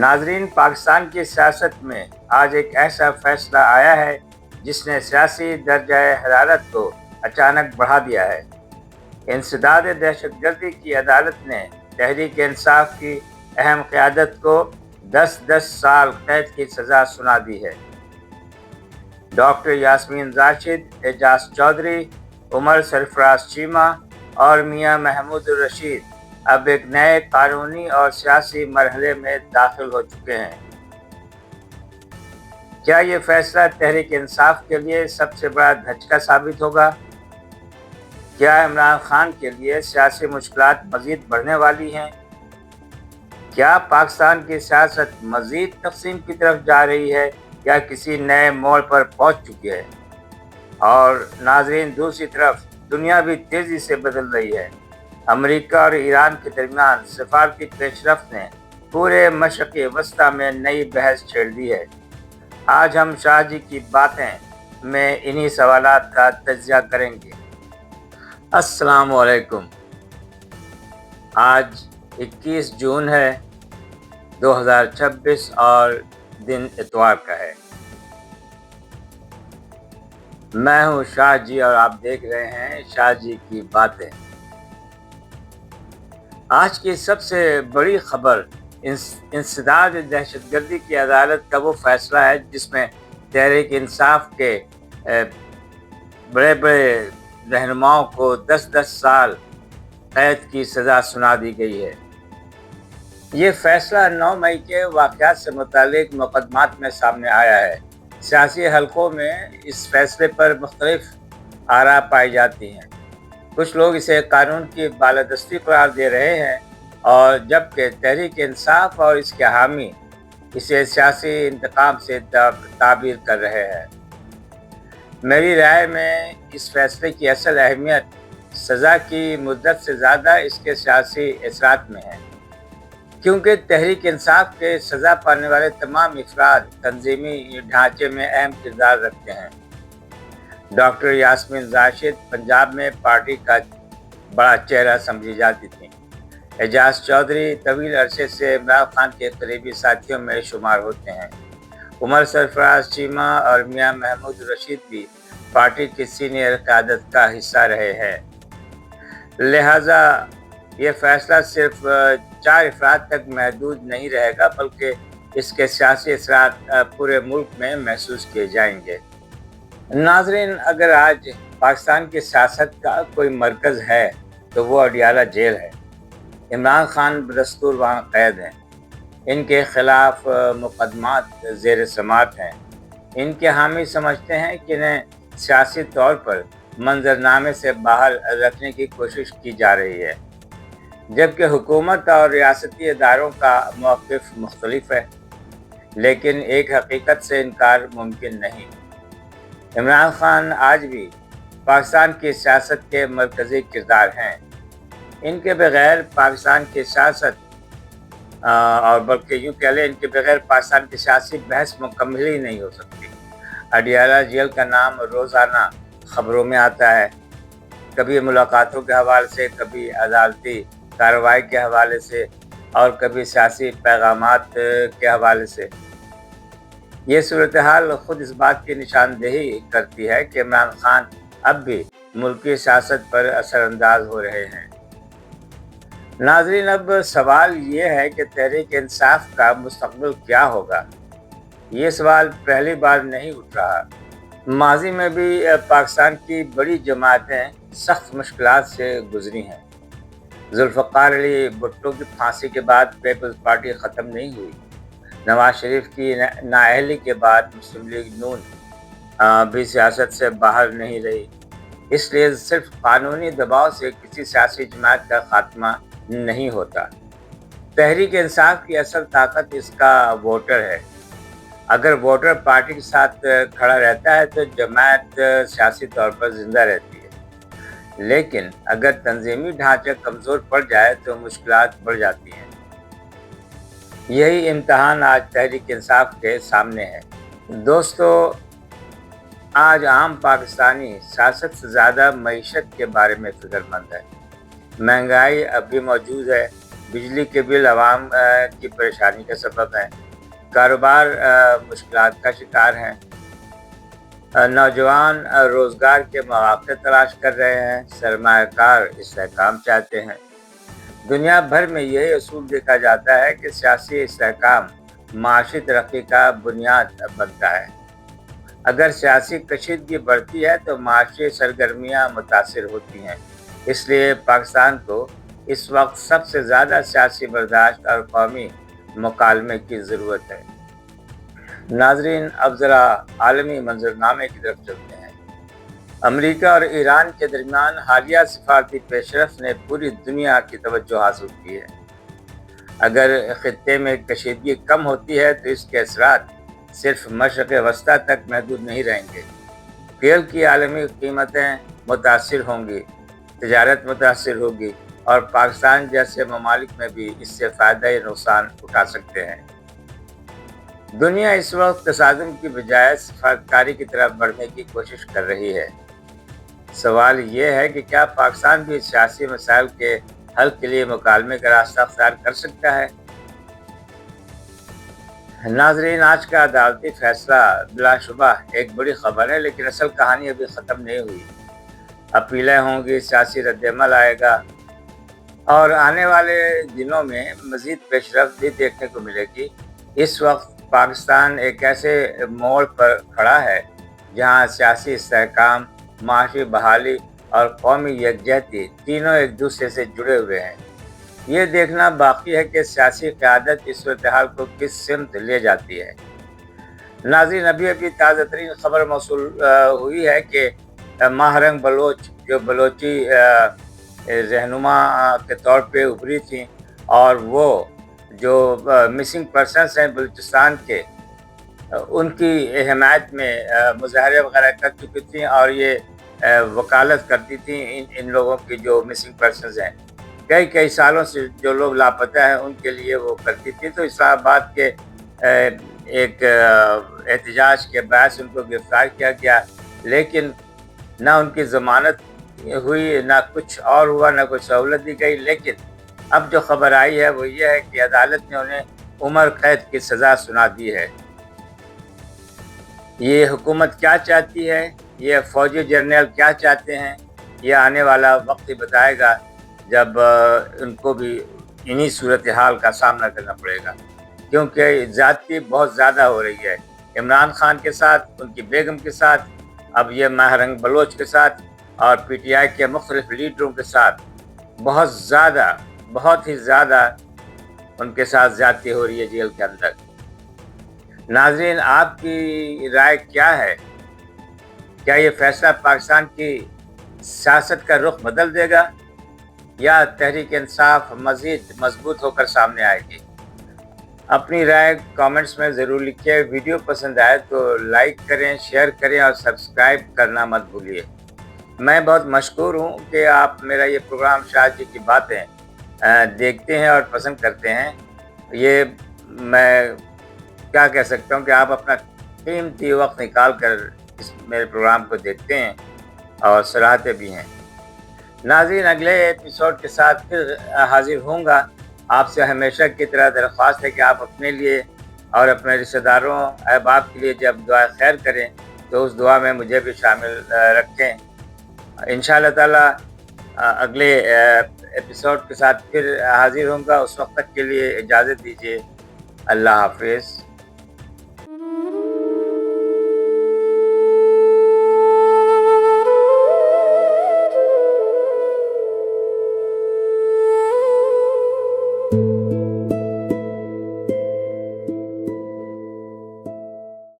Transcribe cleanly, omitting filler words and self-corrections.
ناظرین، پاکستان کی سیاست میں آج ایک ایسا فیصلہ آیا ہے جس نے سیاسی درجہ حرارت کو اچانک بڑھا دیا ہے۔ انسداد دہشت گردی کی عدالت نے تحریک انصاف کی اہم قیادت کو 10 سال قید کی سزا سنا دی ہے۔ ڈاکٹر یاسمین راشد، اعجاز چودھری، عمر سرفراز چیمہ اور میاں محمود الرشید اب ایک نئے قانونی اور سیاسی مرحلے میں داخل ہو چکے ہیں۔ کیا یہ فیصلہ تحریک انصاف کے لیے سب سے بڑا دھچکا ثابت ہوگا؟ کیا عمران خان کے لیے سیاسی مشکلات مزید بڑھنے والی ہیں؟ کیا پاکستان کی سیاست مزید تقسیم کی طرف جا رہی ہے یا کسی نئے موڑ پر پہنچ چکی ہے؟ اور ناظرین، دوسری طرف دنیا بھی تیزی سے بدل رہی ہے۔ امریکہ اور ایران کے درمیان سفارتی پیش رفت نے پورے مشرق وسطیٰ میں نئی بحث چھیڑ دی ہے۔ آج ہم شاہ جی کی باتیں میں انہی سوالات کا تجزیہ کریں گے۔ السلام علیکم۔ آج 21 جون ہے 2026 اور دن اتوار کا ہے۔ میں ہوں شاہ جی اور آپ دیکھ رہے ہیں شاہ جی کی باتیں۔ آج کی سب سے بڑی خبر انسداد دہشت گردی کی عدالت کا وہ فیصلہ ہے جس میں تحریک انصاف کے بڑے بڑے رہنماؤں کو 10 سال قید کی سزا سنا دی گئی ہے۔ یہ فیصلہ 9 مئی کے واقعات سے متعلق مقدمات میں سامنے آیا ہے۔ سیاسی حلقوں میں اس فیصلے پر مختلف آراء پائی جاتی ہیں۔ کچھ لوگ اسے قانون کی بالادستی قرار دے رہے ہیں اور جبکہ تحریک انصاف اور اس کے حامی اسے سیاسی انتقام سے تعبیر کر رہے ہیں۔ میری رائے میں اس فیصلے کی اصل اہمیت سزا کی مدت سے زیادہ اس کے سیاسی اثرات میں ہے، کیونکہ تحریک انصاف کے سزا پانے والے تمام افراد تنظیمی ڈھانچے میں اہم کردار رکھتے ہیں۔ ڈاکٹر یاسمین راشد پنجاب میں پارٹی کا بڑا چہرہ سمجھی جاتی تھیں۔ اعجاز چودھری طویل عرصے سے عمران خان کے قریبی ساتھیوں میں شمار ہوتے ہیں۔ عمر سرفراز چیمہ اور میاں محمود الرشید بھی پارٹی کی سینئر قیادت کا حصہ رہے ہیں۔ لہٰذا یہ فیصلہ صرف 4 افراد تک محدود نہیں رہے گا، بلکہ اس کے سیاسی اثرات پورے ملک میں محسوس کیے جائیں گے۔ ناظرین، اگر آج پاکستان کی سیاست کا کوئی مرکز ہے تو وہ اڈیالہ جیل ہے۔ عمران خان بدستور وہاں قید ہیں۔ ان کے خلاف مقدمات زیر سماعت ہیں۔ ان کے حامی سمجھتے ہیں کہ انہیں سیاسی طور پر منظرنامے سے باہر رکھنے کی کوشش کی جا رہی ہے، جبکہ حکومت اور ریاستی اداروں کا موقف مختلف ہے۔ لیکن ایک حقیقت سے انکار ممکن نہیں، عمران خان آج بھی پاکستان کی سیاست کے مرکزی کردار ہیں۔ ان کے بغیر پاکستان کی سیاست اور بلکہ یوں کہہ لیں ان کے بغیر پاکستان کی سیاسی بحث مکمل ہی نہیں ہو سکتی۔ اڈیالہ جیل کا نام روزانہ خبروں میں آتا ہے، کبھی ملاقاتوں کے حوالے سے، کبھی عدالتی کارروائی کے حوالے سے اور کبھی سیاسی پیغامات کے حوالے سے۔ یہ صورتحال خود اس بات کی نشاندہی کرتی ہے کہ عمران خان اب بھی ملکی سیاست پر اثر انداز ہو رہے ہیں۔ ناظرین، اب سوال یہ ہے کہ تحریک انصاف کا مستقبل کیا ہوگا؟ یہ سوال پہلی بار نہیں اٹھ رہا۔ ماضی میں بھی پاکستان کی بڑی جماعتیں سخت مشکلات سے گزری ہیں۔ ذوالفقار علی بھٹو کی پھانسی کے بعد پیپلز پارٹی ختم نہیں ہوئی۔ نواز شریف کی نااہلی کے بعد مسلم لیگ نون بھی سیاست سے باہر نہیں رہی۔ اس لیے صرف قانونی دباؤ سے کسی سیاسی جماعت کا خاتمہ نہیں ہوتا۔ تحریک انصاف کی اصل طاقت اس کا ووٹر ہے۔ اگر ووٹر پارٹی کے ساتھ کھڑا رہتا ہے تو جماعت سیاسی طور پر زندہ رہتی ہے، لیکن اگر تنظیمی ڈھانچہ کمزور پڑ جائے تو مشکلات بڑھ جاتی ہیں۔ یہی امتحان آج تحریک انصاف کے سامنے ہے۔ دوستو، آج عام پاکستانی سیاست سے زیادہ معیشت کے بارے میں فکر مند ہے۔ مہنگائی اب بھی موجود ہے، بجلی کے بل عوام کی پریشانی کا سبب ہیں، کاروبار مشکلات کا شکار ہیں، نوجوان روزگار کے مواقع تلاش کر رہے ہیں، سرمایہ کار استحکام چاہتے ہیں۔ دنیا بھر میں یہ اصول دیکھا جاتا ہے کہ سیاسی استحکام معاشی ترقی کا بنیاد بنتا ہے۔ اگر سیاسی کشیدگی بڑھتی ہے تو معاشی سرگرمیاں متاثر ہوتی ہیں۔ اس لیے پاکستان کو اس وقت سب سے زیادہ سیاسی برداشت اور قومی مکالمے کی ضرورت ہے۔ ناظرین، اب ذرا عالمی منظرنامے کی طرف چلتے ہیں۔ امریکہ اور ایران کے درمیان حالیہ سفارتی پیش رفت نے پوری دنیا کی توجہ حاصل کی ہے۔ اگر خطے میں کشیدگی کم ہوتی ہے تو اس کے اثرات صرف مشرق وسطیٰ تک محدود نہیں رہیں گے۔ تیل کی عالمی قیمتیں متاثر ہوں گی، تجارت متاثر ہوگی اور پاکستان جیسے ممالک میں بھی اس سے فائدہ یا نقصان اٹھا سکتے ہیں۔ دنیا اس وقت تصادم کی بجائے سفارتکاری کی طرف بڑھنے کی کوشش کر رہی ہے۔ سوال یہ ہے کہ کیا پاکستان بھی سیاسی مسائل کے حل کے لیے مکالمے کا راستہ اختیار کر سکتا ہے؟ ناظرین، آج کا عدالتی فیصلہ بلا شبہ ایک بڑی خبر ہے، لیکن اصل کہانی ابھی ختم نہیں ہوئی۔ اپیلیں ہوں گی، سیاسی رد عمل آئے گا اور آنے والے دنوں میں مزید پیش رفت بھی دیکھنے کو ملے گی۔ اس وقت پاکستان ایک ایسے موڑ پر کھڑا ہے جہاں سیاسی استحکام، معاشی بحالی اور قومی یکجہتی تینوں ایک دوسرے سے جڑے ہوئے ہیں۔ یہ دیکھنا باقی ہے کہ سیاسی قیادت اس صورتحال کو کس سمت لے جاتی ہے۔ ناظرین، ابھی تازہ ترین خبر موصول ہوئی ہے کہ ماہرنگ بلوچ جو بلوچی رہنما کے طور پہ ابھری تھیں اور وہ جو مسنگ پرسنس ہیں بلوچستان کے، ان کی حمایت میں مظاہرے وغیرہ کر چکی تھیں اور یہ وکالت کرتی تھیں ان لوگوں کی جو مسنگ پرسنز ہیں۔ کئی سالوں سے جو لوگ لاپتہ ہیں ان کے لیے وہ کرتی تھی۔ تو اسلام آباد کے ایک احتجاج کے باعث ان کو گرفتار کیا گیا، لیکن نہ ان کی ضمانت ہوئی، نہ کچھ اور ہوا، نہ کوئی سہولت دی گئی۔ لیکن اب جو خبر آئی ہے وہ یہ ہے کہ عدالت نے انہیں عمر قید کی سزا سنا دی ہے۔ یہ حکومت کیا چاہتی ہے، یہ فوجی جرنیل کیا چاہتے ہیں، یہ آنے والا وقت ہی بتائے گا، جب ان کو بھی انہی صورتحال کا سامنا کرنا پڑے گا، کیونکہ زیادتی بہت زیادہ ہو رہی ہے عمران خان کے ساتھ، ان کی بیگم کے ساتھ، اب یہ ماہرنگ بلوچ کے ساتھ اور پی ٹی آئی کے مختلف لیڈروں کے ساتھ بہت ہی زیادہ ان کے ساتھ زیادتی ہو رہی ہے جیل کے اندر۔ ناظرین، آپ کی رائے کیا ہے؟ کیا یہ فیصلہ پاکستان کی سیاست کا رخ بدل دے گا یا تحریک انصاف مزید مضبوط ہو کر سامنے آئے گی؟ اپنی رائے کامنٹس میں ضرور لکھیے۔ ویڈیو پسند آئے تو لائک کریں، شیئر کریں اور سبسکرائب کرنا مت بھولیے۔ میں بہت مشکور ہوں کہ آپ میرا یہ پروگرام شاہد جی کی باتیں دیکھتے ہیں اور پسند کرتے ہیں۔ یہ میں کیا کہہ سکتا ہوں کہ آپ اپنا قیمتی وقت نکال کر اس میرے پروگرام کو دیکھتے ہیں اور سراہتے بھی ہیں۔ ناظرین، اگلے ایپیسوڈ کے ساتھ پھر حاضر ہوں گا۔ آپ سے ہمیشہ کی طرح درخواست ہے کہ آپ اپنے لیے اور اپنے رشتہ داروں احباب کے لیے جب دعا خیر کریں تو اس دعا میں مجھے بھی شامل رکھیں۔ انشاءاللہ تعالی اگلے ایپیسوڈ کے ساتھ پھر حاضر ہوں گا۔ اس وقت تک کے لیے اجازت دیجیے۔ اللہ حافظ۔